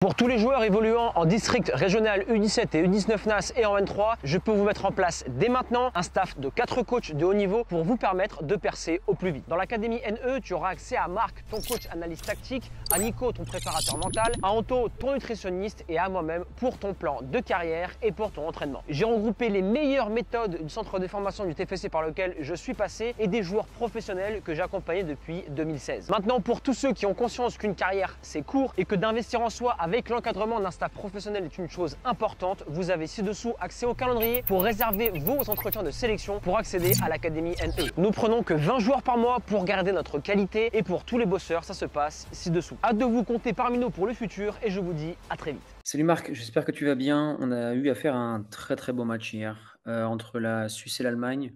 Pour tous les joueurs évoluant en district régional U17 et U19 NAS et en N3, je peux vous mettre en place dès maintenant un staff de 4 coachs de haut niveau pour vous permettre de percer au plus vite. Dans l'académie NE, tu auras accès à Marc, ton coach analyste tactique, à Nico, ton préparateur mental, à Anto, ton nutritionniste et à moi-même pour ton plan de carrière et pour ton entraînement. J'ai regroupé les meilleures méthodes du centre de formation du TFC par lequel je suis passé et des joueurs professionnels que j'ai accompagnés depuis 2016. Maintenant, pour tous ceux qui ont conscience qu'une carrière c'est court et que d'investir en soi avec l'encadrement d'un staff professionnel est une chose importante, vous avez ci-dessous accès au calendrier pour réserver vos entretiens de sélection pour accéder à l'académie NE. Nous prenons que 20 joueurs par mois pour garder notre qualité et pour tous les bosseurs, ça se passe ci-dessous. Hâte de vous compter parmi nous pour le futur et je vous dis à très vite. Salut Marc, j'espère que tu vas bien. On a eu à faire un très très beau match hier entre la Suisse et l'Allemagne.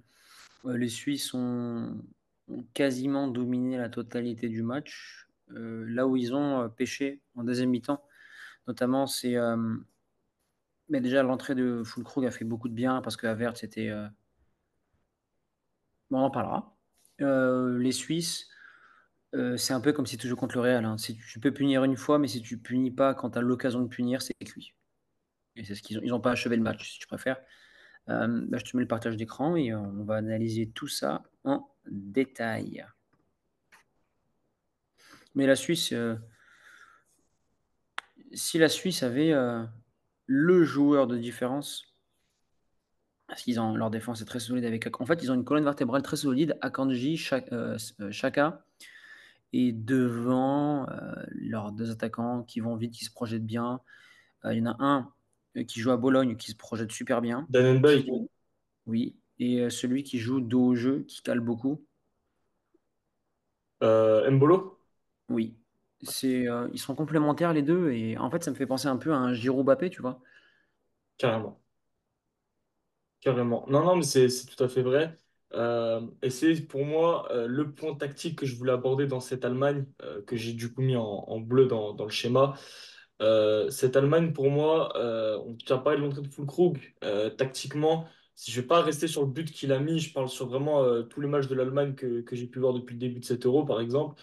Les Suisses ont quasiment dominé la totalité du match. Là où ils ont pêché en deuxième mi-temps, notamment, c'est mais déjà l'entrée de Füllkrug a fait beaucoup de bien parce que Havertz c'était. Bon, on en parlera. Les Suisses, c'est un peu comme si tu joues contre le Real, hein. Si tu peux punir une fois, mais si tu punis pas quand tu as l'occasion de punir, c'est cuit. Et c'est ce qu'ils ont. Ils n'ont pas achevé le match, si tu préfères. Je te mets le partage d'écran et on va analyser tout ça en détail. Mais la Suisse, si la Suisse avait le joueur de différence, parce qu'ils ont leur défense est très solide avec. En fait, ils ont une colonne vertébrale très solide. Akanji, Chaka, et devant leurs deux attaquants qui vont vite, qui se projettent bien. Il y en a un qui joue à Bologne, qui se projette super bien. Danenberg, Oui, et celui qui joue dos au jeu, qui cale beaucoup. Mbolo, Oui, ils sont complémentaires les deux et en fait ça me fait penser un peu à un Giroud Mbappé, tu vois. carrément. Carrément. Non, non, mais c'est tout à fait vrai. Et c'est pour moi le point tactique que je voulais aborder dans cette Allemagne, que j'ai du coup mis en bleu dans le schéma. Cette Allemagne, pour moi, on tient pas de l'entrée de Füllkrug. Tactiquement, si je vais pas rester sur le but qu'il a mis, je parle sur vraiment tous les matchs de l'Allemagne que j'ai pu voir depuis le début de cet Euro, par exemple.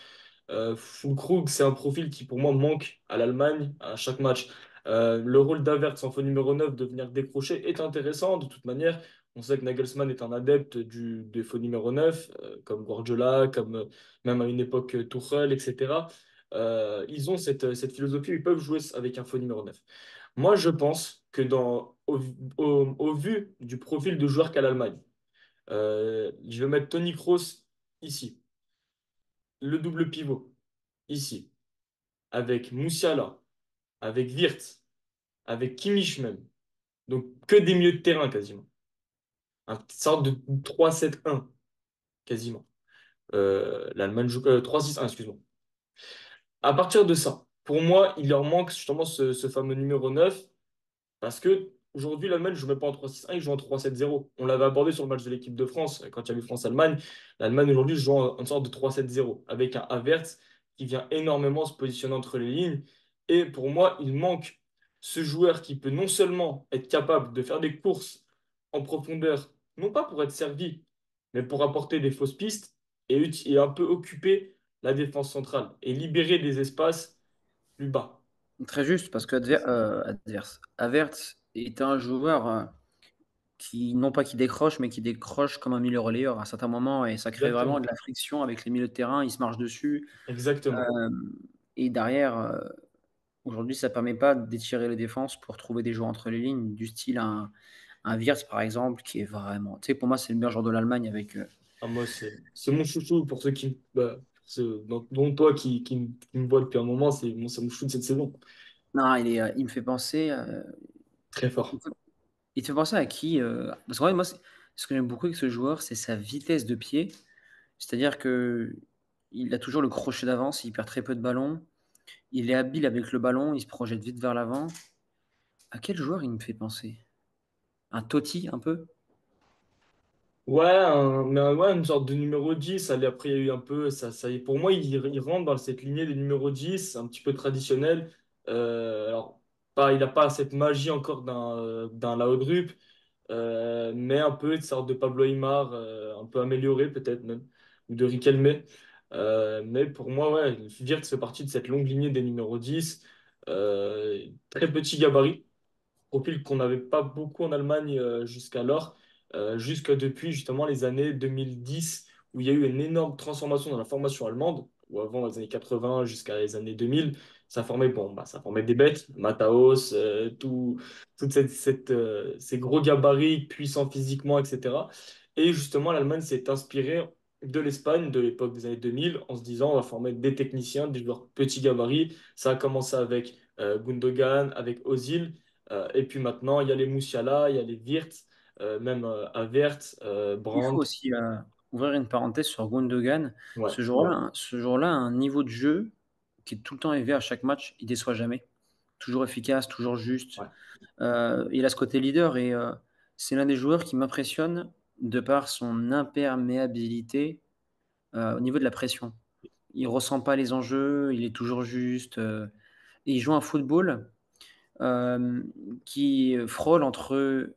Füllkrug, c'est un profil qui pour moi manque à l'Allemagne à chaque match. Le rôle d'Havertz en faux numéro 9 de venir décrocher est intéressant de toute manière. On sait que Nagelsmann est un adepte des faux numéro 9, comme Guardiola, comme même à une époque Tuchel, etc. Ils ont cette philosophie où ils peuvent jouer avec un faux numéro 9. Moi, je pense que au vu du profil de joueur qu'a l'Allemagne, je vais mettre Toni Kroos ici, le double pivot ici avec Moussiala, avec Wirtz, avec Kimmich même. Donc que des milieux de terrain quasiment. Une sorte de 3-7-1 quasiment. L'Allemagne joue 3-6-1, excuse-moi. À partir de ça, pour moi, il leur manque justement ce fameux numéro 9 parce que aujourd'hui, l'Allemagne ne joue même pas en 3-6-1, il joue en 3-7-0. On l'avait abordé sur le match de l'équipe de France quand il y avait France-Allemagne. L'Allemagne aujourd'hui joue en une sorte de 3-7-0 avec un Havertz qui vient énormément se positionner entre les lignes. Et pour moi, il manque ce joueur qui peut non seulement être capable de faire des courses en profondeur, non pas pour être servi, mais pour apporter des fausses pistes et un peu occuper la défense centrale et libérer des espaces plus bas. Très juste, parce que Havertz est un joueur qui, non pas qui décroche, mais qui décroche comme un milieu relayeur à certains moments et ça crée vraiment de Exactement. la friction avec les milieux de terrain, ils se marchent dessus. Exactement. euh, et derrière, aujourd'hui, ça ne permet pas d'étirer les défenses pour trouver des joueurs entre les lignes, du style un Wirtz par exemple, qui est vraiment. Tu sais, pour moi, c'est le meilleur joueur de l'Allemagne avec. Ah, moi, c'est mon chouchou pour ceux pour ceux, dont toi qui me voit depuis un moment, c'est mon chouchou de cette saison. Non, il me fait penser. Très Il fort. te il te fait penser à qui parce qu'en fait, moi, ce que j'aime beaucoup avec ce joueur, c'est sa vitesse de pied. C'est-à-dire que il a toujours le crochet d'avance, il perd très peu de ballons. Il est habile avec le ballon, il se projette vite vers l'avant. À quel joueur il me fait penser? Un Totti, un peu? Ouais, ouais, une sorte de numéro 10. Allez, après, il y a eu un peu. Pour moi, il rentre dans cette lignée des numéros 10 un petit peu traditionnel. Alors, il n'a pas cette magie encore d'un Laudrup, mais un peu une sorte de Pablo Aimar, un peu amélioré peut-être même, ou de Riquelme. Mais pour moi, ouais, Wirtz fait partie de cette longue lignée des numéros 10. très petit gabarit, profil qu'on n'avait pas beaucoup en Allemagne jusqu'alors, jusque depuis justement les années 2010, où il y a eu une énorme transformation dans la formation allemande, où avant les années 80 jusqu'à les années 2000, ça formait, bon, bah, ça formait des bêtes, Mataos, toutes ces gros gabarits, puissants physiquement, etc. Et justement, l'Allemagne s'est inspirée de l'Espagne de l'époque des années 2000 en se disant on va former des techniciens, des joueurs petits gabarits. Ça a commencé avec Gundogan, avec Ozil. Et puis maintenant, il y a les Musiala, il y a les Wirtz, même Havertz, Il faut Brandt. aussi ouvrir une parenthèse sur Gundogan. Ouais, Ce jour-là a un niveau de jeu qui est tout le temps élevé à chaque match. Il déçoit jamais. Toujours efficace, toujours juste. ouais, Il a ce côté leader et c'est l'un des joueurs qui m'impressionne de par son imperméabilité au niveau de la pression. Il ressent pas les enjeux, il est toujours juste. Et il joue un football euh, qui frôle entre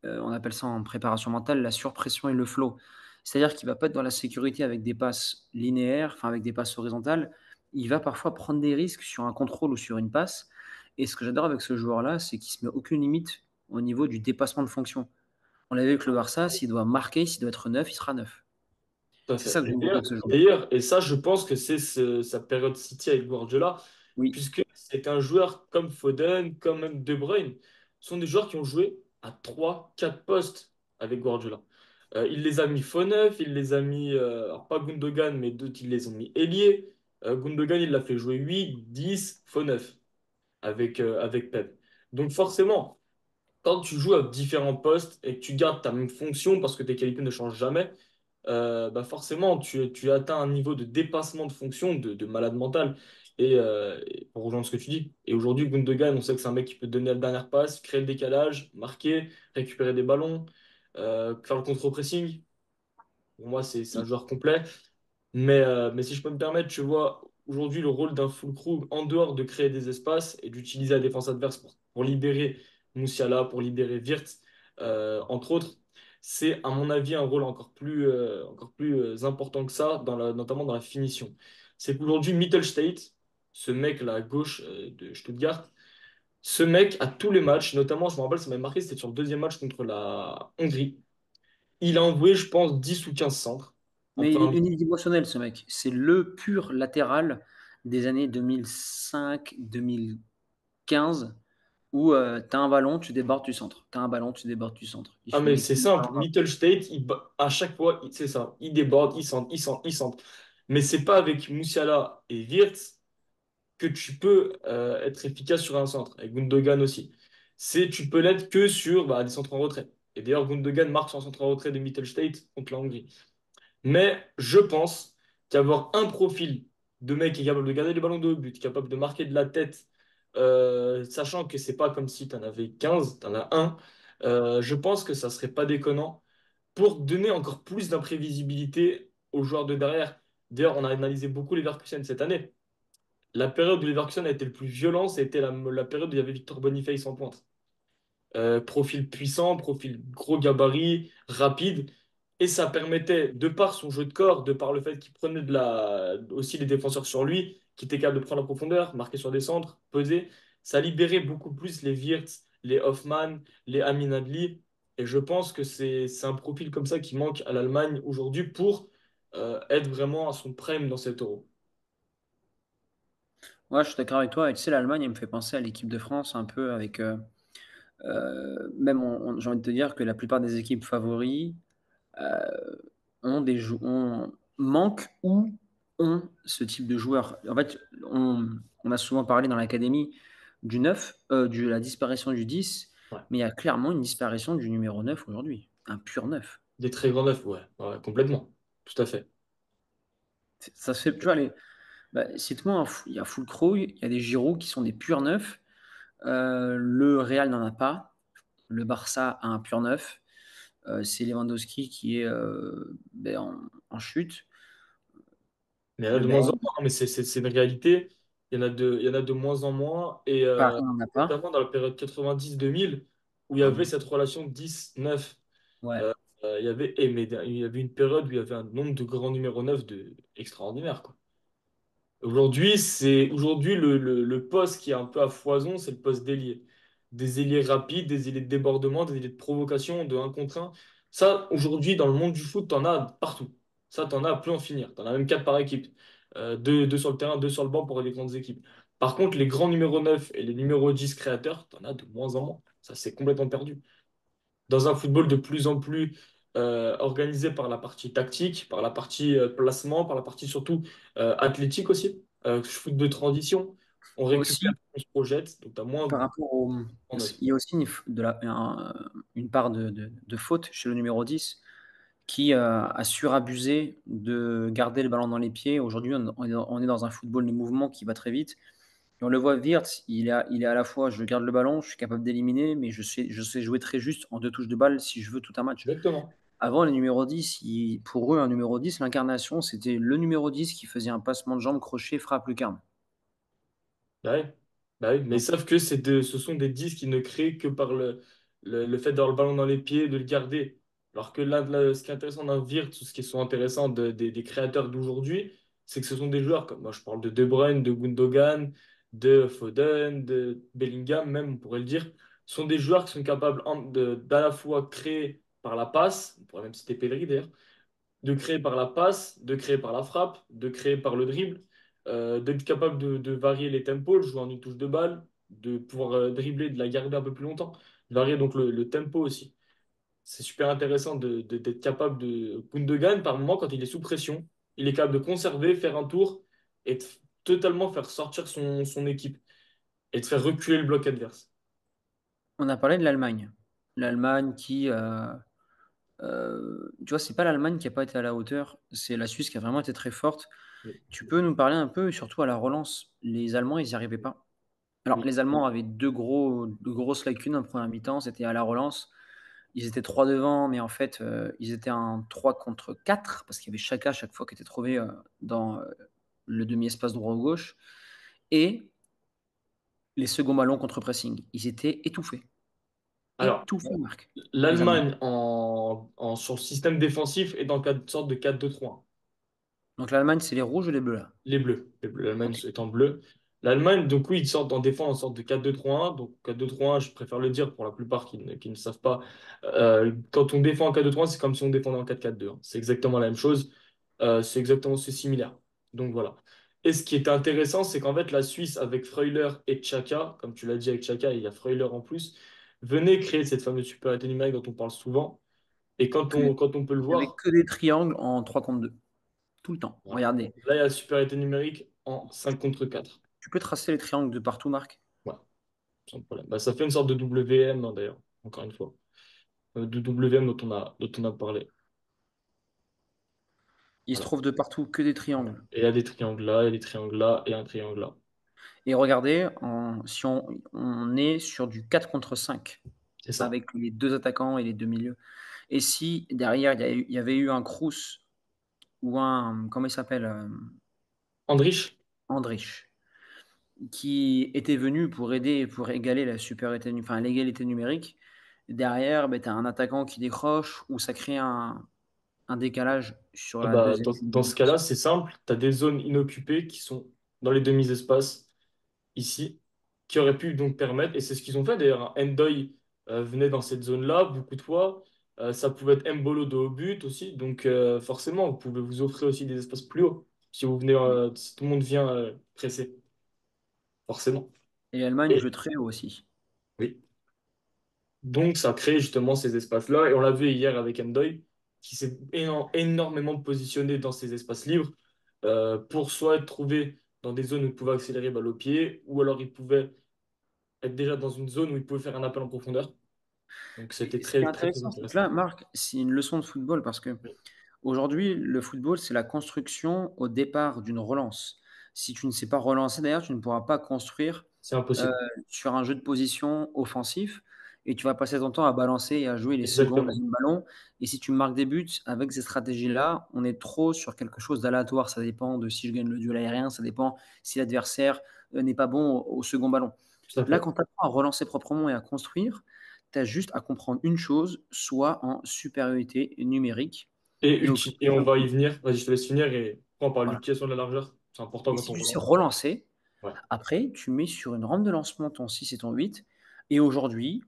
on appelle ça en préparation mentale la surpression et le flow. C'est-à-dire qu'il va pas être dans la sécurité avec des passes linéaires, enfin avec des passes horizontales. Il va parfois prendre des risques sur un contrôle ou sur une passe. Et ce que j'adore avec ce joueur-là, c'est qu'il se met aucune limite au niveau du dépassement de fonction. On l'a vu avec le Barça, s'il doit marquer, s'il doit être neuf, il sera neuf. tout à C'est fait. ça que Et j'aime beaucoup D'ailleurs, avec ce joueur. d'ailleurs, et ça, je pense que c'est sa période City avec Guardiola, Oui, puisque c'est un joueur comme Foden, comme même De Bruyne, sont des joueurs qui ont joué à 3 4 postes avec Guardiola. Il les a mis faux neuf, il les a mis, alors pas Gundogan, mais d'autres, ils les ont mis ailier. Gundogan, il l'a fait jouer 8 10 faux neuf avec Pep. Donc forcément, quand tu joues à différents postes et que tu gardes ta même fonction parce que tes qualités ne changent jamais, bah forcément, tu atteins un niveau de dépassement de fonction de malade mental. Et pour rejoindre ce que tu dis, et aujourd'hui, Gundogan, on sait que c'est un mec qui peut donner la dernière passe, créer le décalage, marquer, récupérer des ballons, faire le contre-pressing. Pour moi, c'est un joueur complet. Mais si je peux me permettre, tu vois, aujourd'hui, le rôle d'un fulcrum, en dehors de créer des espaces et d'utiliser la défense adverse pour libérer Moussiala, pour libérer Wirtz, entre autres, c'est, à mon avis, un rôle encore plus important que ça, notamment dans la finition. C'est qu'aujourd'hui, Mittelstadt, ce mec-là à gauche de Stuttgart, ce mec, à tous les matchs, notamment, je me rappelle, ça m'a marqué, c'était sur le deuxième match contre la Hongrie, il a envoyé, je pense, 10 ou 15 centres. En mais il est plein. unidimensionnel ce mec. C'est le pur latéral des années 2005-2015 où tu as un ballon, tu débordes du centre. Tu as un ballon, tu débordes du centre. Il Ah, mais finit c'est tout. simple. Mittelstadt, à chaque fois, c'est ça. Il déborde, il centre, il centre, il centre. Mais c'est pas avec Moussiala et Wirtz que tu peux être efficace sur un centre. Avec Gundogan aussi. Tu peux l'être que sur bah, des centres en retrait. Et d'ailleurs, Gundogan marque son centre en retrait de Mittelstadt contre la Hongrie. Mais je pense qu'avoir un profil de mec qui est capable de garder les ballons de haut but, capable de marquer de la tête, sachant que c'est pas comme si tu en avais 15, tu en as un, je pense que ça serait pas déconnant pour donner encore plus d'imprévisibilité aux joueurs de derrière. D'ailleurs, on a analysé beaucoup les Leverkusen cette année. La période où les Leverkusen a été le plus violent, c'était la période où il y avait Victor Boniface en pointe. Profil puissant, profil gros gabarit, rapide. Et ça permettait, de par son jeu de corps, de par le fait qu'il prenait aussi les défenseurs sur lui, qui était capable de prendre la profondeur, marquer sur des centres, peser, ça libérait beaucoup plus les Wirtz, les Hoffmann, les Amin Adli. Et je pense que c'est un profil comme ça qui manque à l'Allemagne aujourd'hui pour être vraiment à son prime dans cet Euro. Ouais, je suis d'accord avec toi. Et tu sais, l'Allemagne, elle me fait penser à l'équipe de France un peu avec. Même, j'ai envie de te dire que la plupart des équipes favoris manquent ou ont ce type de joueur. En fait, on a souvent parlé dans l'académie du 9, de la disparition du 10, Ouais. mais il y a clairement une disparition du numéro 9 aujourd'hui. Un pur 9. Des très grands neufs, ouais, ouais, complètement. Tout à fait. Ça se fait, tu vois, cite-moi, il y a Fulcro, il y a des Giroud qui sont des purs neufs. Le Real n'en a pas. Le Barça a un pur neuf. C'est Lewandowski qui est en chute. Mais il y en a Le de moins en Bayern, moins, mais c'est une réalité. Il y en a de moins en moins. Et Paris n'en a pas. notamment dans la période 90-2000, où il y Ah avait oui. cette relation 10-9, Ouais. mais il y avait une période où il y avait un nombre de grands numéros 9 extraordinaire, quoi. Aujourd'hui le poste qui est un peu à foison, c'est le poste d'ailier. Des ailiers rapides, des ailiers de débordement, des ailiers de provocation, de 1 contre 1. Ça, aujourd'hui, dans le monde du foot, t'en as partout. Ça, t'en as à plus en finir. T'en as même 4 par équipe. Deux sur le terrain, deux sur le banc pour les grandes équipes. Par contre, les grands numéros 9 et les numéros 10 créateurs, t'en as de moins en moins. Ça, c'est complètement perdu dans un football de plus en plus organisé par la partie tactique, par la partie placement, par la partie surtout athlétique aussi, foot de transition. On récupère, Aussi, on se projette, donc tu as moins par de rapport au. en neuf. Il y a aussi une part de faute chez le numéro 10 qui a surabusé de garder le ballon dans les pieds. Aujourd'hui, on est dans un football de mouvement qui va très vite. Et on le voit, Wirtz, il est à la fois, je garde le ballon, je suis capable d'éliminer, mais je sais jouer très juste en 2 touches de balle si je veux tout un match. Exactement. Avant, les numéros 10, pour eux, un numéro 10, l'incarnation, c'était le numéro 10 qui faisait un passement de jambe, crochet, frappe, lucarne. Bah oui. Bah oui. Mais Donc, sauf que ce sont des disques qui ne créent que par le fait d'avoir le ballon dans les pieds, de le garder. Alors que là, ce qui est intéressant d'un Wirtz, ou ce qui est intéressant des créateurs d'aujourd'hui, c'est que ce sont des joueurs comme, moi je parle de Bruyne, de Gundogan, de Foden, de Bellingham même, on pourrait le dire, sont des joueurs qui sont capables d'à la fois créer par la passe, on pourrait même citer Pedri d'ailleurs, de créer par la passe, de créer par la frappe, de créer par le dribble, d'être capable de varier les tempos, de jouer en une touche de balle, de pouvoir dribbler, de la garder un peu plus longtemps, de varier donc le tempo aussi. C'est super intéressant d'être capable de. Gundogan, par moment, quand il est sous pression, il est capable de conserver, faire un tour et totalement faire sortir son équipe et de faire reculer le bloc adverse. on a parlé de l'Allemagne. L'Allemagne qui, tu vois, c'est pas l'Allemagne qui a pas été à la hauteur, c'est la Suisse qui a vraiment été très forte. Oui, Tu peux nous parler un peu, surtout à la relance? Les Allemands, ils n'y arrivaient pas. Alors, oui. les Allemands avaient de grosses lacunes en première mi-temps, c'était à la relance. Ils étaient 3 devant, mais en fait, ils étaient en 3 contre 4 parce qu'il y avait Chaka à chaque fois qui était trouvé, dans, le demi-espace droit ou gauche et les seconds ballons contre pressing. Ils étaient étouffés. Alors, Étouffés, Marc, les Allemands. l'Allemagne sur le système défensif est dans une sorte de 4-2-3-1. Donc l'Allemagne, c'est les rouges ou les bleus, là? Les bleus. L'Allemagne OK. est en bleu. L'Allemagne, donc oui, ils sortent en défense en sorte de 4-2-3-1. Donc 4-2-3-1, je préfère le dire pour la plupart qui ne savent pas. Quand on défend en 4-2-3-1, c'est comme si on défendait en 4-4-2, hein. C'est exactement la même chose. C'est similaire. Donc voilà. Et ce qui était intéressant, c'est qu'en fait, la Suisse, avec Freuler et Xhaka, comme tu l'as dit avec Xhaka, il y a Freuler en plus, venait créer cette fameuse supériorité numérique dont on parle souvent. Et quand Que on peut le Il y avait voir, que des triangles en 3 contre 2 tout le temps. voilà. Regardez, Là, il y a la supériorité numérique en 5 contre 4. tu peux tracer les triangles de partout, Marc? Ouais. Sans problème. Bah, ça fait une sorte de WM, hein, d'ailleurs, encore une fois. De WM dont on a parlé. Il se Voilà. trouve de partout que des Voilà. triangles. Et il y a des triangles là, il y a des triangles là, et un triangle là. Et regardez, si on est sur du 4 contre 5 C'est ça. avec les 2 attaquants et les 2 milieux. Et si derrière, il y avait eu un Kroos ou un, comment il s'appelle, Andrich, Andrich, qui était venu pour aider, pour égaler la supériorité, enfin l'égalité numérique, derrière, ben, tu as un attaquant qui décroche ou ça crée un décalage sur ah la bah, deuxième dans ligne ce cas-là, défensive. c'est simple. Tu as des zones inoccupées qui sont dans les demi-espaces, ici, qui auraient pu donc permettre, et c'est ce qu'ils ont fait d'ailleurs, hein. Ndoye venait dans cette zone-là beaucoup de fois. Ça pouvait être Mbolo de haut but aussi. Donc forcément, vous pouvez vous offrir aussi des espaces plus hauts si vous venez, si tout le monde vient presser. Forcément. Et l'Allemagne Et joue très haut aussi. oui. Donc, ça crée justement ces espaces-là. Et on l'a vu hier avec Ndoye, qui s'est énormément positionné dans ces espaces libres pour soit être trouvé dans des zones où il pouvait accélérer balle au pied, ou alors il pouvait être déjà dans une zone où il pouvait faire un appel en profondeur. Donc, c'était Et ce qui est très, très, très intéressant, c'est que intéressant. là, Marc, c'est une leçon de football parce que Oui, aujourd'hui, le football, c'est la construction au départ d'une relance. Si tu ne sais pas relancer, d'ailleurs, tu ne pourras pas construire c'est heu, impossible. sur un jeu de position offensif et tu vas passer ton temps à balancer et à jouer les secondes, Exactement. deuxième ballon et si tu marques des buts avec ces stratégies-là, on est trop sur quelque chose d'aléatoire. Ça dépend de si je gagne le duel aérien, ça dépend si l'adversaire, n'est pas bon au second ballon. Tout à Là, fait. quand tu apprends à relancer proprement et à construire, tu as juste à comprendre une chose, soit en supériorité numérique et au Et on quatrième va y venir. Vas-y, je te laisse finir et on parle voilà. d'utilisation de la largeur. C'est important Et quand si on tu sais relance. relancer, Ouais. après, tu mets sur une rampe de lancement ton 6 et ton 8. Et aujourd'hui,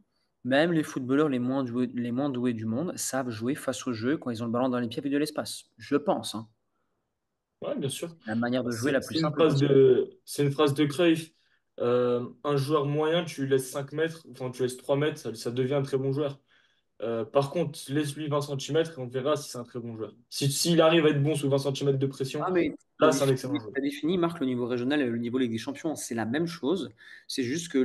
même les footballeurs les moins doués du monde savent jouer face au jeu quand ils ont le ballon dans les pieds avec de l'espace. Je pense, hein. Ouais, bien sûr. La manière de jouer la plus C'est une simple phrase possible. c'est une phrase de Cruyff. Un joueur moyen, tu lui laisses 5 mètres, enfin tu laisses 3 mètres, ça devient un très bon joueur. Par contre, laisse-lui 20 centimètres et on verra si c'est un très bon joueur. S'il arrive à être bon sous 20 centimètres de pression, Ah, mais tu as là, c'est un excellent défini, joueur. t'as défini, Marc, le niveau régional et le niveau Ligue des Champions. C'est la même chose. C'est juste que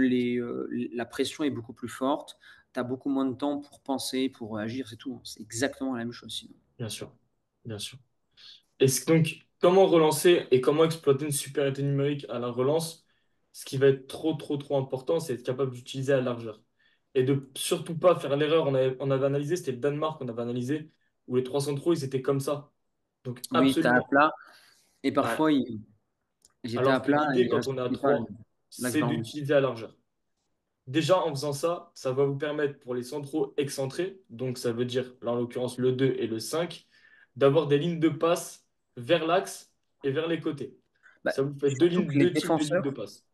la pression est beaucoup plus forte. Tu as beaucoup moins de temps pour penser, pour agir, c'est tout. C'est exactement la même chose sinon. Bien sûr. Bien sûr. Donc, comment relancer et comment exploiter une supériorité numérique à la relance? Ce qui va être trop, trop, trop important, c'est être capable d'utiliser à la largeur. Et de surtout pas faire l'erreur. On avait analysé, c'était le Danemark qu'on avait analysé, où les trois centraux, ils étaient comme ça. Donc, Oui, tu as à absolument. plat. Et Ouais. parfois, ils étaient à Alors que plat et l'idée, ils quand on est à respectaient pas 3, l'axe c'est dans le but. d'utiliser à la largeur. Déjà, en faisant ça, ça va vous permettre pour les centraux excentrés, donc ça veut dire, là en l'occurrence, le 2 et le 5, d'avoir des lignes de passe vers l'axe et vers les côtés. Bah, Ça vous fait surtout que les deux types de lignes de défenseurs, passe.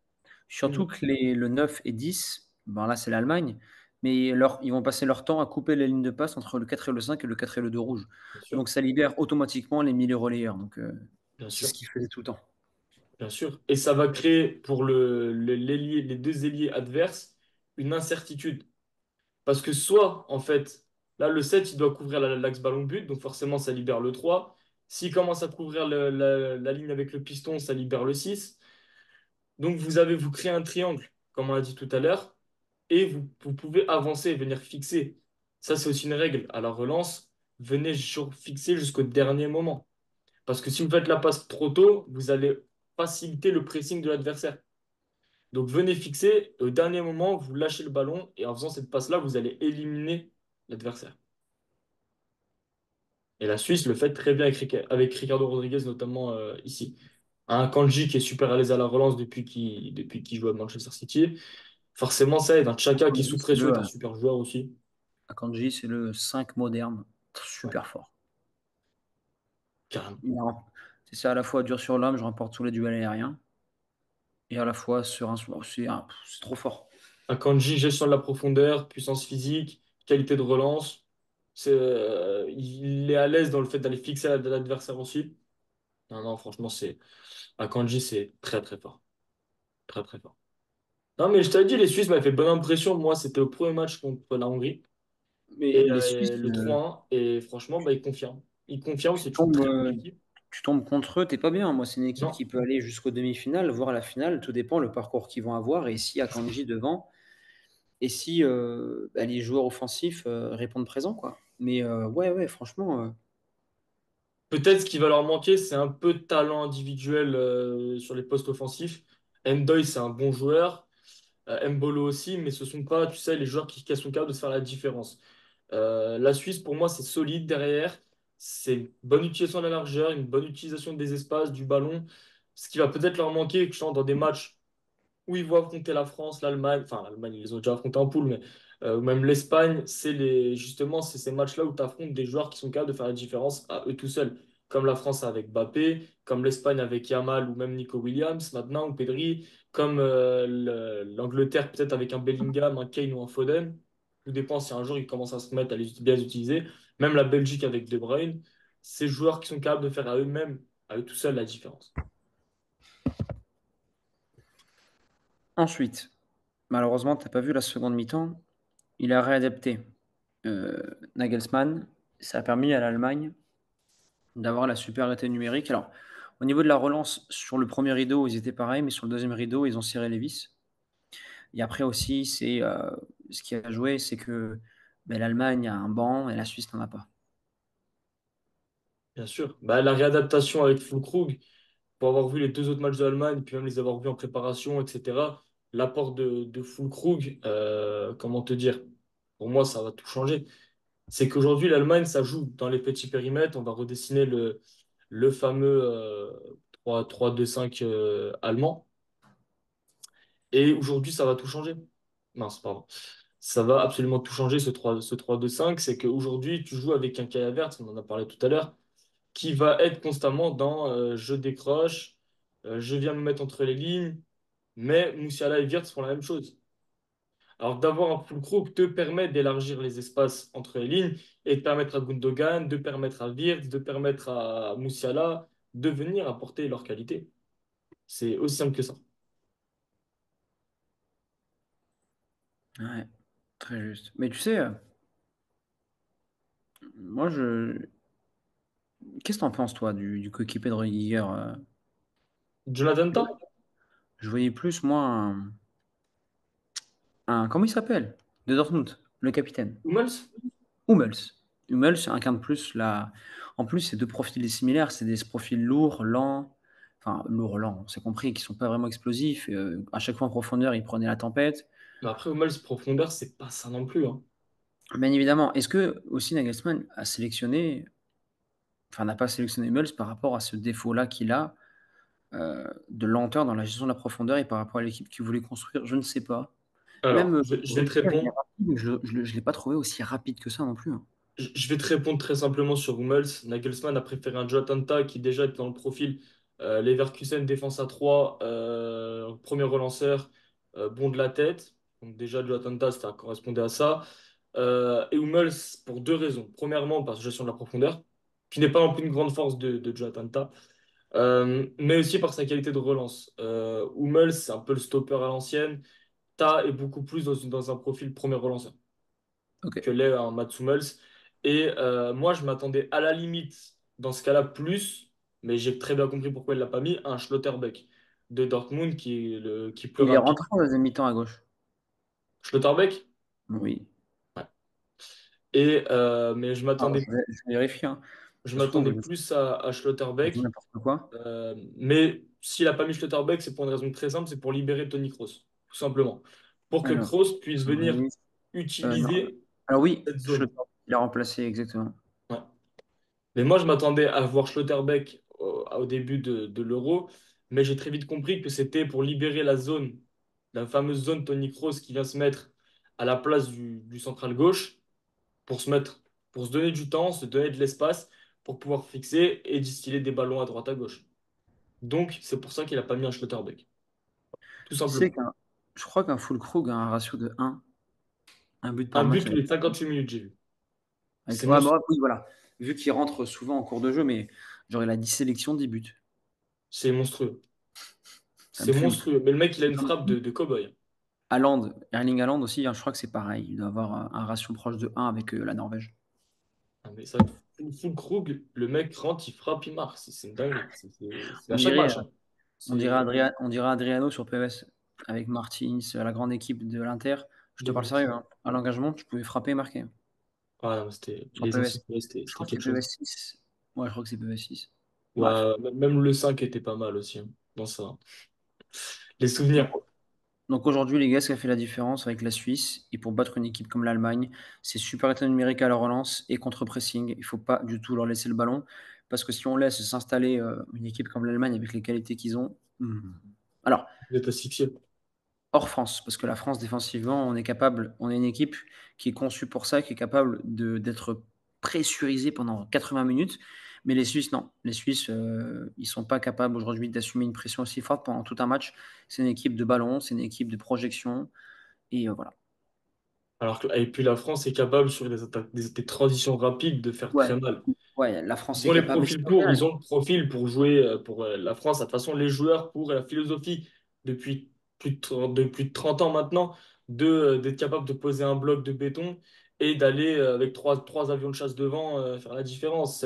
surtout Mhm. que le 9 et 10, ben là c'est l'Allemagne, mais ils vont passer leur temps à couper les lignes de passe entre le 4 et le 5 et le 4 et le 2 rouge. Bien sûr, Donc ça libère automatiquement les milieux relayeurs. Donc bien c'est ce sûr, qu'ils faisaient tout le temps. bien sûr. Et ça va créer pour les deux ailiers adverses une incertitude. Parce que soit, en fait, là, le 7 il doit couvrir l'axe ballon-but, donc forcément, ça libère le 3. S'il commence à couvrir la ligne avec le piston, ça libère le 6. Donc, vous créez un triangle, comme on l'a dit tout à l'heure, et vous pouvez avancer et venir fixer. Ça, c'est aussi une règle. À la relance, venez fixer jusqu'au dernier moment. Parce que si vous faites la passe trop tôt, vous allez faciliter le pressing de l'adversaire. Donc, venez fixer. Au dernier moment, vous lâchez le ballon, et en faisant cette passe-là, vous allez éliminer l'adversaire. Et la Suisse le fait très bien avec Ricardo Rodriguez, notamment ici. Un Kanji qui est super à l'aise à la relance depuis qu'il joue à Manchester City. Forcément, ça aide. Un Chaka qui, Akanji, sous c'est pression, le, est un super joueur aussi. Akanji, c'est le 5 moderne, Ouais, super fort. carrément. C'est ça à la fois dur sur l'homme, je remporte tous les duels aériens, et à la fois sur c'est trop fort. Un Kanji, gestion de la profondeur, puissance physique, qualité de relance. Il est à l'aise dans le fait d'aller fixer l'adversaire aussi. Non, non, franchement, Akanji, c'est très, très fort. Très, très fort. Non, mais je t'ai dit, les Suisses m'avaient fait bonne impression. Moi, c'était au premier match contre la Hongrie. Mais Et les Suisses, le 3-1, et franchement, bah, il confirme. Il confirme, tu c'est une tombes, très bonne euh, équipe. tu tombes contre eux, t'es pas bien. Moi, c'est une équipe Non, qui peut aller jusqu'aux demi-finales, voire la finale. Tout dépend le parcours qu'ils vont avoir et si Akanji devant et si bah, les joueurs offensifs répondent présent, quoi. Mais ouais, ouais, franchement, peut-être ce qui va leur manquer, c'est un peu de talent individuel sur les postes offensifs. Ndoye, c'est un bon joueur. Mbolo aussi, mais ce sont pas, tu sais, les joueurs qui sont capables de se faire la différence. La Suisse, pour moi, c'est solide derrière. C'est une bonne utilisation de la largeur, une bonne utilisation des espaces, du ballon. Ce qui va peut-être leur manquer, je pense, dans des matchs où ils vont affronter la France, l'Allemagne, enfin l'Allemagne, ils les ont déjà affrontés en poule, mais ou même l'Espagne, justement, c'est ces matchs-là où tu affrontes des joueurs qui sont capables de faire la différence à eux tout seuls. Comme la France avec Mbappé, comme l'Espagne avec Yamal ou même Nico Williams maintenant, ou Pedri, comme l'Angleterre peut-être avec un Bellingham, un Kane ou un Foden. Tout dépend si un jour ils commencent à se mettre à bien les utiliser. Même la Belgique avec De Bruyne, ces joueurs qui sont capables de faire à eux-mêmes, à eux tout seuls, la différence. ensuite, malheureusement, t'as pas vu la seconde mi-temps. Il a réadapté Nagelsmann. Ça a permis à l'Allemagne d'avoir la supériorité numérique. Alors, au niveau de la relance, sur le premier rideau, ils étaient pareils, mais sur le deuxième rideau, ils ont serré les vis. Et après aussi, ce qui a joué, c'est que ben, l'Allemagne a un banc et la Suisse n'en a pas. Bien sûr. Bah, la réadaptation avec Füllkrug, pour avoir vu les deux autres matchs de l'Allemagne, puis même les avoir vus en préparation, etc., l'apport de Füllkrug, comment te dire, pour moi, ça va tout changer. C'est qu'aujourd'hui, l'Allemagne, ça joue dans les petits périmètres. On va redessiner le fameux 3-2-5 allemand. Et aujourd'hui, ça va tout changer. Mince, pardon. Ça va absolument tout changer, ce 3-2-5. C'est qu'aujourd'hui, tu joues avec un Kai Havertz, on en a parlé tout à l'heure, qui va être constamment dans je décroche. je viens me mettre entre les lignes, mais Musiala et Wirtz font la même chose. Alors d'avoir un Füllkrug te permet d'élargir les espaces entre les lignes et de permettre à Gundogan, de permettre à Wirtz, de permettre à Musiala de venir apporter leur qualité. C'est aussi simple que ça. Ouais, très juste. Mais tu sais, moi, qu'est-ce que t'en penses, toi, du coéquipier de Rudiger Jonathan Tah? Je voyais plus, moi, comment il s'appelle? De Dortmund, le capitaine. Hummels? Hummels. Hummels incarne plus la. En plus, c'est deux profils similaires. C'est des profils lourds, lents. Enfin, lourds, lents, on s'est compris, qui sont pas vraiment explosifs. À chaque fois en profondeur, ils prenaient la tempête. Mais après, Hummels, profondeur, c'est pas ça non plus, hein. Bien évidemment. Est-ce que aussi Nagelsmann a sélectionné, enfin, n'a pas sélectionné Hummels par rapport à ce défaut-là qu'il a de lenteur dans la gestion de la profondeur et par rapport à l'équipe qu'il voulait construire? Je ne sais pas. Même Alors, je vais te Rudiger, il est répondre. rapide, mais je l'ai pas trouvé aussi rapide que ça non plus, hein. Je vais te répondre très simplement sur Hummels. Nagelsmann a préféré un Jonathan Tah qui déjà est dans le profil. Leverkusen défense à 3, premier relanceur, bon de la tête. Donc déjà, Jonathan Tah, ça correspondait à ça. Et Hummels, pour deux raisons. Premièrement, par gestion de la profondeur, qui n'est pas non plus une grande force de Jonathan Tah, mais aussi par sa qualité de relance. Hummels, c'est un peu le stopper à l'ancienne. Tah est beaucoup plus dans un profil premier relanceur Ok. que l'est un Mats Hummels. Et moi, je m'attendais à la limite, dans ce cas-là, plus, mais j'ai très bien compris pourquoi il ne l'a pas mis, un Schlotterbeck de Dortmund qui est plus Il est rapide. rentré en deuxième mi-temps à gauche. Schlotterbeck? Oui. Et, mais Alors, je vérifie, hein. je Ça se trouve, m'attendais plus à je dis Schlotterbeck. n'importe quoi. Mais s'il n'a pas mis Schlotterbeck, c'est pour une raison très simple, c'est pour libérer Tony Kroos, tout simplement. Pour que Alors, Kroos puisse venir Brice, non. utiliser Alors oui, cette zone. Il a remplacé exactement. Ouais. Mais moi, je m'attendais à voir Schlotterbeck au début de l'Euro, mais j'ai très vite compris que c'était pour libérer la zone, la fameuse zone Toni Kroos qui vient se mettre à la place du central gauche pour se mettre, pour se donner du temps, se donner de l'espace pour pouvoir fixer et distiller des ballons à droite à gauche. Donc, c'est pour ça qu'il n'a pas mis un Schlotterbeck, tout Tu sais simplement. je crois qu'un full Krug a un ratio de un but Un par but match tous les 58 minutes, j'ai vu. C'est ouais, monstrueux. oui, voilà. Vu qu'il rentre souvent en cours de jeu, mais genre il a 10 sélections, 10 buts. C'est monstrueux. Ça me C'est fait monstrueux. Mais le mec, il a une mal. frappe de cow-boy. Haaland, Erling Haaland aussi, hein, je crois que c'est pareil. Il doit avoir un ratio proche de 1 avec la Norvège. Ah, mais ça, full Krug, le mec rentre, il frappe, il marque. C'est une dinguerie. C'est On à chaque dirait, match, hein. on dirait, C'est On dirait Adriano sur PES avec Martins, la grande équipe de l'Inter. Je te parle sérieux, hein. À l'engagement, tu pouvais frapper et marquer Ah, non, c'était sur les anciens PES. PES, Je c'était crois que c'est quelque PES chose. 6. Ouais, je crois que c'est PES 6. Bref. Ouais, même le 5 était pas mal aussi, hein, dans ça. Les Donc, souvenirs. donc aujourd'hui, les gars, ce qui a fait la différence avec la Suisse, et pour battre une équipe comme l'Allemagne, c'est supériorité numérique à la relance et contre-pressing. Il ne faut pas du tout leur laisser le ballon, parce que si on laisse s'installer une équipe comme l'Allemagne avec les qualités qu'ils ont, alors, Vous êtes asphyxié. hors France, parce que la France, défensivement, on est une équipe qui est conçue pour ça, qui est capable d'être pressurisée pendant 80 minutes. Mais les Suisses, non. Les Suisses, ils ne sont pas capables aujourd'hui d'assumer une pression aussi forte pendant tout un match. C'est une équipe de ballon, c'est une équipe de projection. Et voilà. Et puis la France est capable, sur des attaques, des transitions rapides, de faire Ouais, très mal. ouais, la France Ils est ont les capable. profils pour, ils ont le profil pour jouer pour la France. De toute façon, les joueurs pour la philosophie depuis depuis 30 ans maintenant d'être capable de poser un bloc de béton et d'aller avec trois avions de chasse devant faire la différence.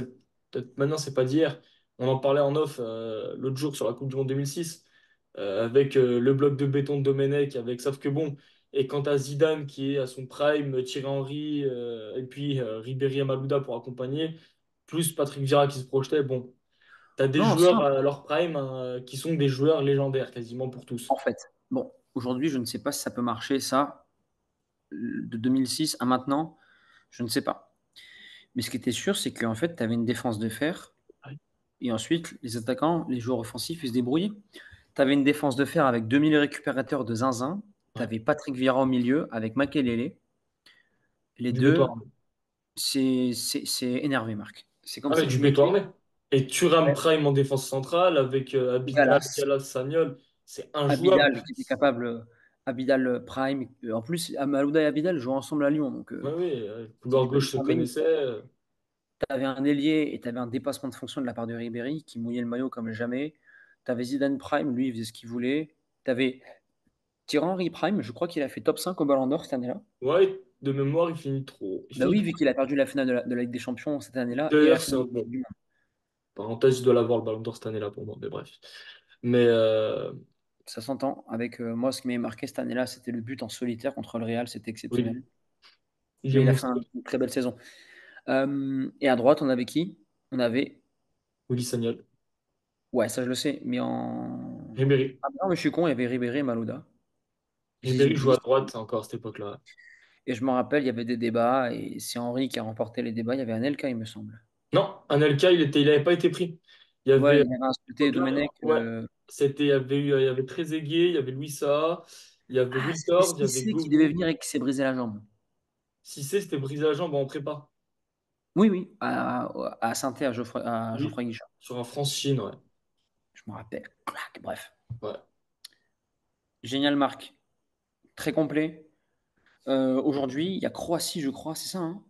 Maintenant, c'est pas d'hier. On en parlait en off l'autre jour sur la Coupe du Monde 2006 avec le bloc de béton de Domenech. Sauf que bon, et quant à Zidane qui est à son prime, Thierry Henry et puis Ribéry et Malouda pour accompagner plus Patrick Vieira qui se projetait. Bon, tu as des Non, joueurs simple, à leur prime qui sont des joueurs légendaires quasiment pour tous. en fait. Bon, aujourd'hui, je ne sais pas si ça peut marcher, ça, de 2006 à maintenant, je ne sais pas. Mais ce qui était sûr, c'est qu'en fait, tu avais une défense de fer. Ouais. Et ensuite, les attaquants, les joueurs offensifs, ils se débrouillaient. Tu avais une défense de fer avec 2000 récupérateurs de zinzin. Tu Ouais. avais Patrick Vieira au milieu avec Makelele. Les Du béton deux, armé. c'est énervé, Marc. C'est comme Ah, mais si du tu béton mettais. armé. Et Thuram Ouais. Prime en défense centrale avec Abidal, Galas, Galas, Sagnol, c'est injouable. Abidal, qui était capable, Abidal Prime. En plus, Malouda et Abidal jouent ensemble à Lyon, donc Oui, oui, c'est couloir des belles gauche se combinaisons. connaissait. Tu avais un ailier et tu avais un dépassement de fonction de la part de Ribéry qui mouillait le maillot comme jamais. Tu avais Zidane Prime, lui, il faisait ce qu'il voulait. Tu avais Thierry Prime, je crois qu'il a fait top 5 au Ballon d'Or cette année-là. Ouais, de mémoire, il finit trop. Il Bah finit oui, trop. vu qu'il a perdu la finale de la Ligue des Champions cette année-là et la D'ailleurs, finale bon, du Monde. parenthèse, il doit l'avoir le ballon d'or cette année-là pour moi, mais bref. Mais Ça s'entend. Avec moi, ce qui m'a marqué cette année-là, c'était le but en solitaire contre le Real, c'était oui, exceptionnel. il est Mais il a fait monstrueux. une très belle saison. Et à droite, on avait qui? On avait. Willy Sagnol. Ouais, ça je le sais, mais en. Ribéry. Ah non, mais je suis con, il y avait Ribéry et Malouda. Ribéry joue à J'oublie. droite encore à cette époque-là. Et je me rappelle, il y avait des débats, et c'est Henri qui a remporté les débats. Il y avait Anelka, il me semble. Non, Anelka, il avait pas été pris. Il y Ouais, avait il avait insulté Domenech. ouais, il y avait il y avait Trezeguet, il y avait Louis Saha, il y avait Ah, c'était Wiltord, il y avait Cissé qui devait Govou. venir et qui s'est brisé la jambe. Cissé, c'était brisé la jambe en prépa. Oui, oui, à Saint-Étienne, à Geoffroy Oui, Guichard. sur un France-Chine, ouais. Je me rappelle. Clac, bref. Ouais. Génial, Marc. Très complet. Aujourd'hui, il y a Croatie, je crois, c'est ça, hein?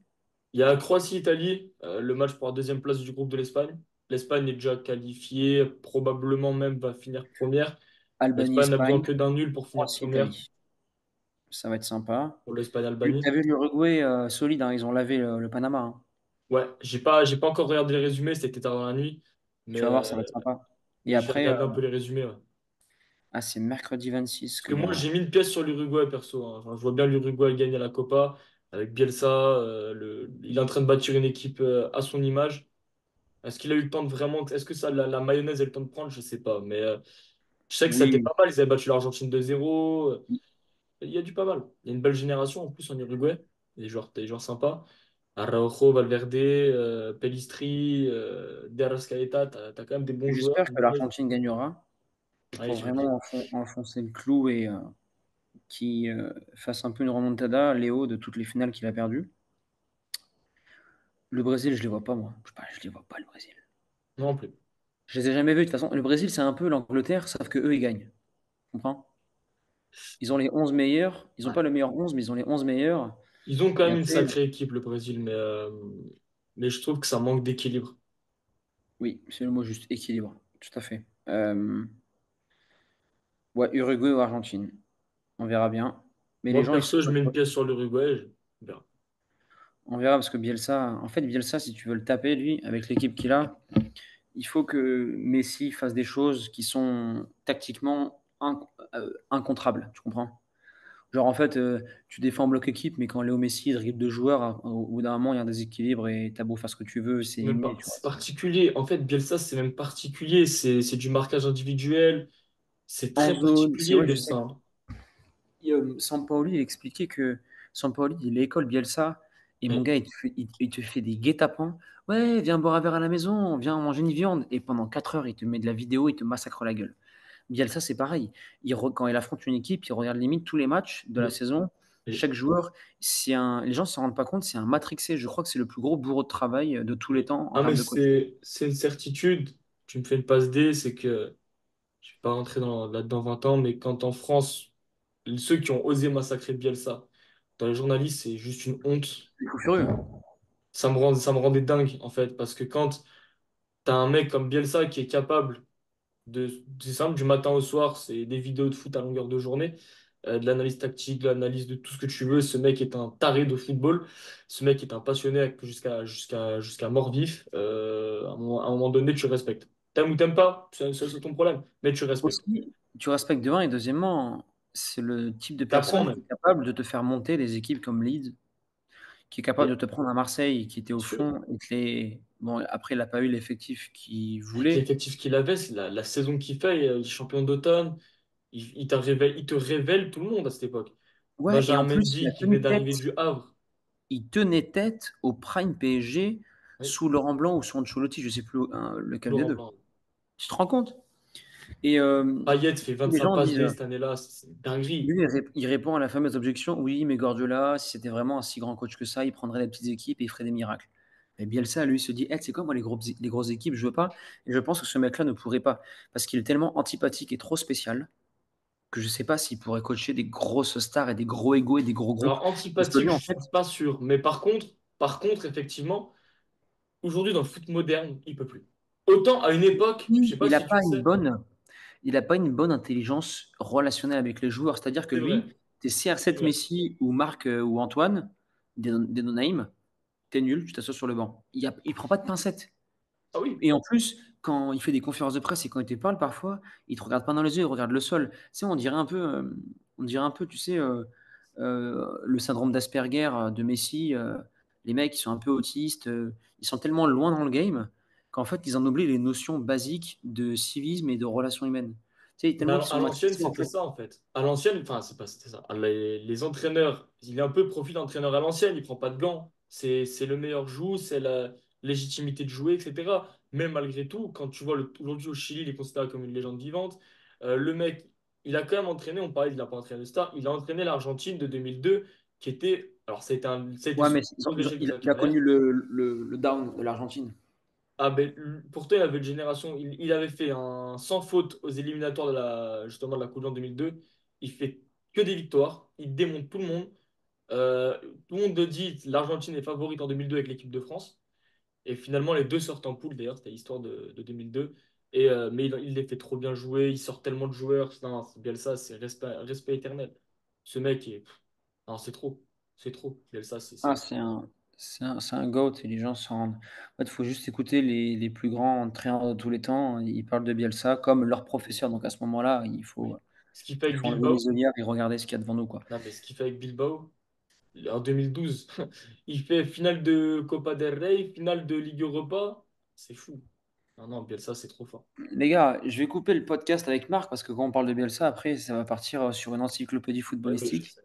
Il y a Croatie-Italie, le match pour la deuxième place du groupe de l'Espagne. L'Espagne est déjà qualifiée, probablement même va finir première. Albanie, L'Espagne a besoin Espagne, que d'un nul pour finir Croatie, première Italie. Ça va être sympa. pour T'as l'Espagne-Albanie. vu l'Uruguay solide, hein, ils ont lavé le Panama, hein. Ouais, j'ai pas encore regardé les résumés, c'était tard dans la nuit, mais, Tu vas voir, ça va être sympa. Et mais je vais après, regarder un peu les résumés. Ouais. c'est mercredi 26 Parce que qu'il y moi, a. j'ai mis une pièce sur l'Uruguay perso. Hein. Enfin, je vois bien l'Uruguay gagner la Copa avec Bielsa. Il est en train de bâtir une équipe à son image. Est-ce qu'il a eu le temps de vraiment. Est-ce que ça, la mayonnaise a eu le temps de prendre? Je sais pas. Mais je sais que ça a été Oui, pas mal. Ils avaient battu l'Argentine 2-0. Il y a du pas mal. Il y a une belle génération en plus en Uruguay. Des joueurs sympas. Araujo, Valverde, Pellistri, De Arrascaeta. T'as quand même des bons joueurs. j'espère que l'Argentine gagnera Ouais, pour j'imagine. vraiment enfoncer le clou et qui fasse un peu une remontada, Léo, de toutes les finales qu'il a perdues. Le Brésil, je les vois pas, moi. Je les vois pas, le Brésil. Non plus. Je les ai jamais vus. De toute façon, le Brésil, c'est un peu l'Angleterre, sauf que eux, ils gagnent. Tu comprends? Ils ont les 11 meilleurs. Ils n'ont pas le meilleur 11, mais ils ont les 11 meilleurs. Ils ont quand Et même une après, sacrée équipe, le Brésil, mais je trouve que ça manque d'équilibre. oui, c'est le mot juste, équilibre. Tout à fait. Ouais, Uruguay ou Argentine. On verra bien. Mais les Moi, gens, ils sont. perso, je mets une pièce sur l'Uruguay. On verra. On verra parce que Bielsa, en fait, Bielsa, si tu veux le taper, lui, avec l'équipe qu'il a, il faut que Messi fasse des choses qui sont tactiquement incontrables. Tu comprends? Genre, en fait, tu défends en bloc équipe, mais quand Léo Messi dribble deux joueurs, au bout d'un moment, il y a un déséquilibre et t'as beau faire ce que tu veux, c'est Même éliminé. pas. Tu vois. C'est particulier. En fait, Bielsa, c'est même particulier. C'est du marquage individuel. C'est En très zone, c'est particulier, vrai, je sais. Bielsa. Hein. Sampaoli, il expliquait que Sampaoli, il est l'école Bielsa, et mon Oui. gars, il te fait des guet-apens. Ouais, viens boire un verre à la maison, viens manger une viande. Et pendant 4 heures, il te met de la vidéo, il te massacre la gueule. Bielsa, c'est pareil. Quand il affronte une équipe, il regarde limite tous les matchs de la Oui. saison. Oui. Chaque joueur, les gens ne se rendent pas compte, c'est un matrixé. Je crois que c'est le plus gros bourreau de travail de tous les Oui. temps en Ah, mais termes de coaching. c'est une certitude. Tu me fais une passe D, c'est que je ne vais pas rentrer là-dedans 20 ans, mais quand en France, ceux qui ont osé massacrer Bielsa, dans les journalistes, c'est juste une honte. Il faut furieux. Ça me rendait dingue, en fait, parce que quand t'as un mec comme Bielsa qui est capable c'est simple, du matin au soir, c'est des vidéos de foot à longueur de journée, de l'analyse tactique, de l'analyse de tout ce que tu veux. Ce mec est un taré de football. Ce mec est un passionné jusqu'à mort-vif. À un moment donné, tu respectes. T'aimes ou t'aimes pas, c'est ton problème, mais tu respectes. Aussi, tu respectes de un, et deuxièmement, c'est le type de T'apprends personne qui même. est capable de te faire monter des équipes comme Leeds, qui est capable de Et, te prendre à Marseille, qui était au sûr, fond, et bon, après, il n'a pas eu l'effectif qu'il avec voulait. l'effectif qu'il avait, c'est la saison qu'il fait, il est champion d'automne. Il te révèle tout le monde à cette époque. Ouais, et Benjamin en plus, Mendy qui venait d'arriver du Havre. il tenait tête au prime PSG Oui, sous Laurent Blanc ou sous Ancelotti, je ne sais plus lequel des Laurent deux. Blanc. Tu te rends compte? Et Payet fait les 25 gens passes disent, D cette année-là, c'est une dinguerie. lui, il répond à la fameuse objection, oui, mais Guardiola, si c'était vraiment un si grand coach que ça, il prendrait des petites équipes et il ferait des miracles. Et Bielsa, lui, il se dit: «Eh, tu sais quoi? Moi, les grosses équipes, je veux pas» et je pense que ce mec-là ne pourrait pas parce qu'il est tellement antipathique et trop spécial que je sais pas s'il pourrait coacher des grosses stars et des gros égos et des gros groupes. Alors, Parce que antipathique, lui, je en fait, suis pas sûr. Mais par contre, effectivement, aujourd'hui, dans le foot moderne, il peut plus. Autant à une époque, je lui, sais pas si tu le sais, il a pas une bonne intelligence relationnelle avec les joueurs. C'est-à-dire que c'est vrai, lui, tu es c'est CR7 vrai. Messi ou Marc, ou Antoine, des no-name, tu es nul, tu t'assois sur le banc. Il prend pas de pincettes. Ah oui. Et en plus, quand il fait des conférences de presse et quand il te parle parfois, il te regarde pas dans les yeux, il regarde le sol. Tu sais, on dirait un peu, tu sais, le syndrome d'Asperger de Messi. Les mecs, ils sont un peu autistes, ils sont tellement loin dans le game qu'en fait, ils en oublient les notions basiques de civisme et de relations humaines. Tu sais, Mais tellement qu'ils sont à l'ancienne, matrixés en c'était fait. ça, en fait. À l'ancienne, enfin, c'est pas, c'était ça. Les entraîneurs, il est un peu profil d'entraîneur à l'ancienne, il prend pas de gants. C'est le meilleur joue, c'est la légitimité de jouer, etc. Mais malgré tout, quand tu vois aujourd'hui au Chili, il est considéré comme une légende vivante. Le mec, il a quand même entraîné, on parlait, il n'a pas entraîné de star, il a entraîné l'Argentine de 2002, qui était. Alors, ça a été Ouais, son mais plus gros échec de sa il a carrière. connu le down de l'Argentine. Ah ben, pourtant, il avait une génération. Il avait fait un sans faute aux éliminatoires justement de la Coupe du Monde 2002. Il fait que des victoires. Il démonte tout le monde. Euh, Tout le monde dit l'Argentine est favorite en 2002 avec l'équipe de France. Et finalement, les deux sortent en poule. D'ailleurs, c'était l'histoire de 2002. Mais il les fait trop bien jouer. Il sort tellement de joueurs. Non, c'est Bielsa, c'est respect éternel. Ce mec est. Non, c'est trop. C'est trop. Bielsa, Ah, c'est. c'est un GOAT et les gens s'en rendent. En fait, il faut juste écouter les plus grands entraîneurs de tous les temps. Ils parlent de Bielsa comme leur professeur. Donc à ce moment-là, Oui. Ce qu'il fait il avec faut enlever les Bilbao. œillères et regarder ce qu'il y a devant nous, quoi. Non, mais ce qu'il fait avec Bilbao. En 2012, il fait finale de Copa del Rey, finale de Ligue Europa. C'est fou. Non, non, Bielsa, c'est trop fort. Les gars, je vais couper le podcast avec Marc parce que quand on parle de Bielsa, après, ça va partir sur une encyclopédie Oui, je footballistique. sais.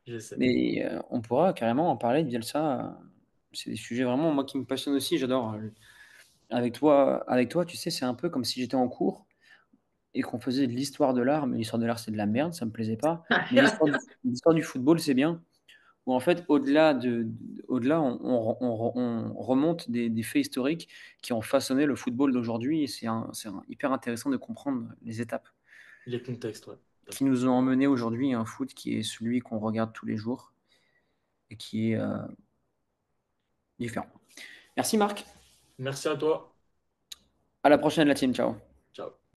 Je sais. Mais on pourra carrément en parler de Bielsa. C'est des sujets vraiment, moi, qui me passionnent aussi. J'adore. Avec toi, tu sais, c'est un peu comme si j'étais en cours et qu'on faisait de l'histoire de l'art, mais l'histoire de l'art, c'est de la merde, ça me plaisait pas. Mais l'histoire du football, c'est bien. Où en fait, au-delà, on remonte des faits historiques qui ont façonné le football d'aujourd'hui. Et hyper intéressant de comprendre les étapes Les contextes, ouais. Tout à qui fait. nous ont emmené aujourd'hui à un foot qui est celui qu'on regarde tous les jours et qui est différent. Merci Marc. Merci à toi. À la prochaine, la team. Ciao. Ciao.